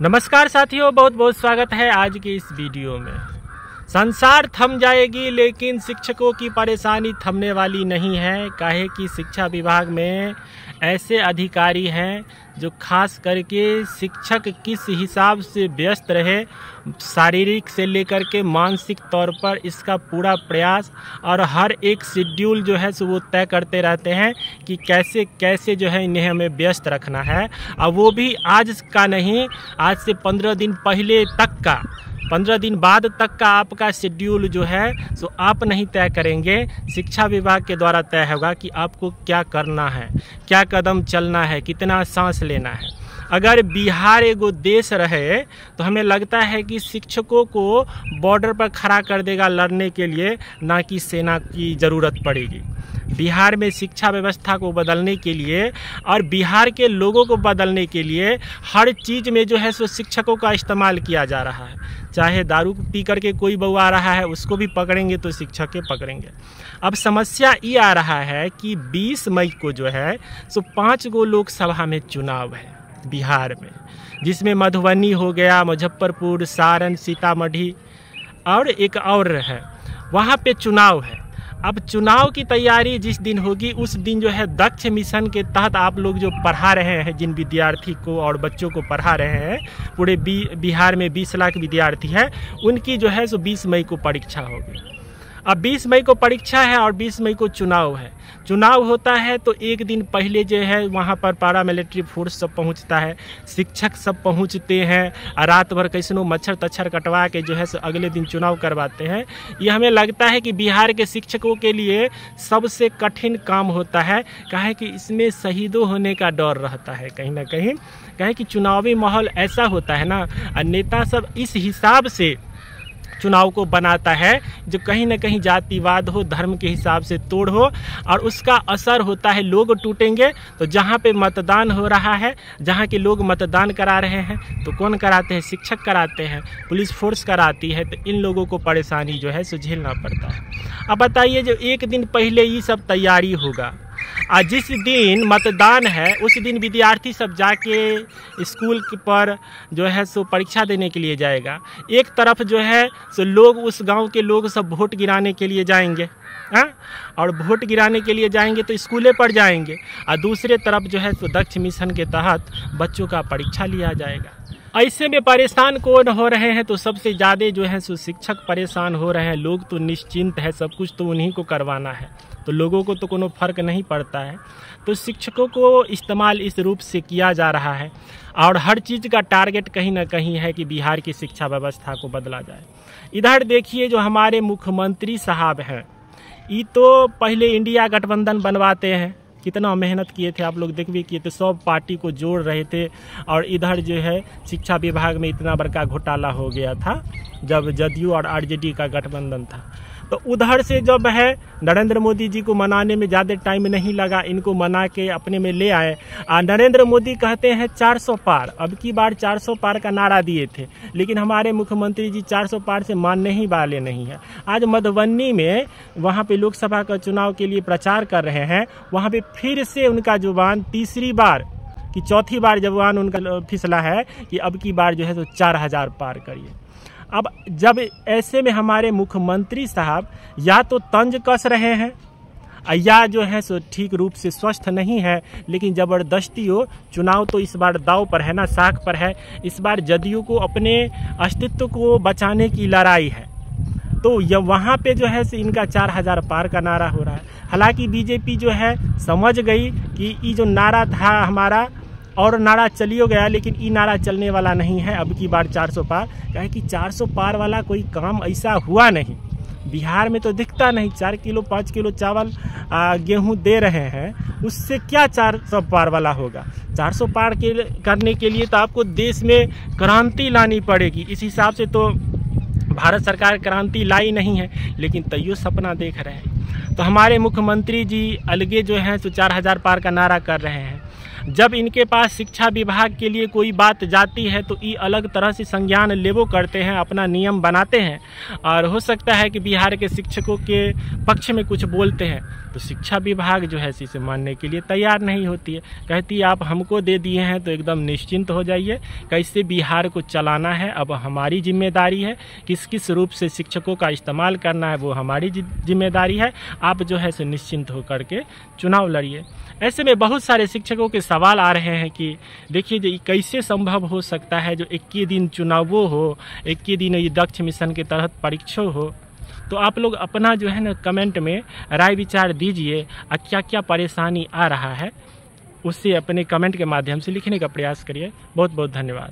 नमस्कार साथियों, बहुत बहुत स्वागत है आज की इस वीडियो में। संसार थम जाएगी लेकिन शिक्षकों की परेशानी थमने वाली नहीं है। काहे कि शिक्षा विभाग में ऐसे अधिकारी हैं जो खास करके शिक्षक किस हिसाब से व्यस्त रहे, शारीरिक से लेकर के मानसिक तौर पर इसका पूरा प्रयास और हर एक शेड्यूल जो है सो वो तय करते रहते हैं कि कैसे कैसे जो है इन्हें हमें व्यस्त रखना है। और वो भी आज का नहीं, आज से 15 दिन पहले तक का, 15 दिन बाद तक का आपका शेड्यूल जो है सो आप नहीं तय करेंगे, शिक्षा विभाग के द्वारा तय होगा कि आपको क्या करना है, क्या कदम चलना है, कितना सांस लेना है। अगर बिहार एगो देश रहे तो हमें लगता है कि शिक्षकों को बॉर्डर पर खड़ा कर देगा लड़ने के लिए, ना कि सेना की ज़रूरत पड़ेगी। बिहार में शिक्षा व्यवस्था को बदलने के लिए और बिहार के लोगों को बदलने के लिए हर चीज़ में जो है सो शिक्षकों का इस्तेमाल किया जा रहा है। चाहे दारू पी करके कोई बहू आ रहा है उसको भी पकड़ेंगे तो शिक्षक के पकड़ेंगे। अब समस्या ये आ रहा है कि 20 मई को जो है सो 5 गो लोकसभा में चुनाव है बिहार में, जिसमें मधुबनी हो गया, मुजफ्फरपुर, सारण, सीतामढ़ी और एक और है, वहाँ पे चुनाव है। अब चुनाव की तैयारी जिस दिन होगी उस दिन जो है दक्ष मिशन के तहत आप लोग जो पढ़ा रहे हैं, जिन विद्यार्थी को और बच्चों को पढ़ा रहे हैं, पूरे बिहार में 20 लाख विद्यार्थी हैं, उनकी जो है सो 20 मई को परीक्षा होगी। अब 20 मई को परीक्षा है और 20 मई को चुनाव है। चुनाव होता है तो एक दिन पहले जो है वहाँ पर पैरामिलिट्री फोर्स सब पहुँचता है, शिक्षक सब पहुँचते हैं, रात भर कैसनो मच्छर तच्छर कटवा के जो है सो अगले दिन चुनाव करवाते हैं। ये हमें लगता है कि बिहार के शिक्षकों के लिए सबसे कठिन काम होता है, काहे कि इसमें शहीदों होने का डर रहता है कहीं ना कहीं। काहे कि चुनावी माहौल ऐसा होता है ना, नेता सब इस हिसाब से चुनाव को बनाता है जो कहीं ना कहीं जातिवाद हो, धर्म के हिसाब से तोड़ हो, और उसका असर होता है लोग टूटेंगे। तो जहाँ पे मतदान हो रहा है, जहाँ के लोग मतदान करा रहे हैं, तो कौन कराते हैं? शिक्षक कराते हैं, पुलिस फोर्स कराती है। तो इन लोगों को परेशानी जो है सो झेलना पड़ता है। अब बताइए, जो एक दिन पहले ये सब तैयारी होगा, आज जिस दिन मतदान है उस दिन विद्यार्थी सब जाके स्कूल पर जो है सो परीक्षा देने के लिए जाएगा। एक तरफ जो है सो लोग, उस गांव के लोग सब वोट गिराने के लिए जाएंगे, और वोट गिराने के लिए जाएंगे तो स्कूले पर जाएंगे, और दूसरे तरफ जो है सो दक्ष मिशन के तहत बच्चों का परीक्षा लिया जाएगा। ऐसे में परेशान कौन हो रहे हैं? तो सबसे ज़्यादा जो है सो शिक्षक परेशान हो रहे हैं। लोग तो निश्चिंत है, सब कुछ तो उन्हीं को करवाना है, तो लोगों को तो कोनो फर्क नहीं पड़ता है। तो शिक्षकों को इस्तेमाल इस रूप से किया जा रहा है, और हर चीज़ का टारगेट कहीं ना कहीं है कि बिहार की शिक्षा व्यवस्था को बदला जाए। इधर देखिए, जो हमारे मुख्यमंत्री साहब हैं, ये तो पहले इंडिया गठबंधन बनवाते हैं, कितना मेहनत किए थे, आप लोग देख भी किए थे, सब पार्टी को जोड़ रहे थे। और इधर जो है शिक्षा विभाग में इतना बड़का घोटाला हो गया था जब जदयू और आरजेडी का गठबंधन था। तो उधर से जब है नरेंद्र मोदी जी को मनाने में ज़्यादा टाइम नहीं लगा, इनको मना के अपने में ले आए। नरेंद्र मोदी कहते हैं 400 पार, अब की बार 400 पार का नारा दिए थे, लेकिन हमारे मुख्यमंत्री जी 400 पार से मानने ही वाले नहीं है। आज मधुबनी में वहाँ पे लोकसभा का चुनाव के लिए प्रचार कर रहे हैं, वहाँ पे फिर से उनका जुबान तीसरी बार कि चौथी बार जुबान उनका फिसला है कि अब की बार जो है तो 4000 पार करिए। अब जब ऐसे में हमारे मुख्यमंत्री साहब या तो तंज कस रहे हैं, या जो है सो ठीक रूप से स्वस्थ नहीं है, लेकिन ज़बरदस्ती हो, चुनाव तो इस बार दाव पर है ना, साख पर है। इस बार जदयू को अपने अस्तित्व को बचाने की लड़ाई है, तो यह वहाँ पे जो है इनका 4000 पार का नारा हो रहा है। हालांकि बीजेपी जो है समझ गई कि ये जो नारा था हमारा, और नारा चलियो गया, लेकिन ये नारा चलने वाला नहीं है। अब की बार 400 पार, कहे कि 400 पार वाला कोई काम ऐसा हुआ नहीं बिहार में, तो दिखता नहीं। 4 किलो 5 किलो चावल गेहूं दे रहे हैं, उससे क्या 400 पार वाला होगा? 400 पार करने के लिए तो आपको देश में क्रांति लानी पड़ेगी। इस हिसाब से तो भारत सरकार क्रांति लाई नहीं है, लेकिन तैयो सपना देख रहे हैं। तो हमारे मुख्यमंत्री जी अलगे जो हैं तो 4000 पार का नारा कर रहे हैं। जब इनके पास शिक्षा विभाग के लिए कोई बात जाती है तो ये अलग तरह से संज्ञान लेवो करते हैं, अपना नियम बनाते हैं और हो सकता है कि बिहार के शिक्षकों के पक्ष में कुछ बोलते हैं तो शिक्षा विभाग जो है इसे मानने के लिए तैयार नहीं होती है। कहती है आप हमको दे दिए हैं तो एकदम निश्चिंत हो जाइए, कैसे बिहार को चलाना है अब हमारी जिम्मेदारी है, किस किस रूप से शिक्षकों का इस्तेमाल करना है वो हमारी जिम्मेदारी है, आप जो है निश्चिंत होकर के चुनाव लड़िए। ऐसे में बहुत सारे शिक्षकों के सवाल आ रहे हैं कि देखिए ये कैसे संभव हो सकता है जो 21 दिन चुनावों हो, 21 दिन ये दक्ष मिशन के तहत परीक्षा हो। तो आप लोग अपना जो है ना कमेंट में राय विचार दीजिए और क्या क्या परेशानी आ रहा है उससे अपने कमेंट के माध्यम से लिखने का प्रयास करिए। बहुत बहुत धन्यवाद।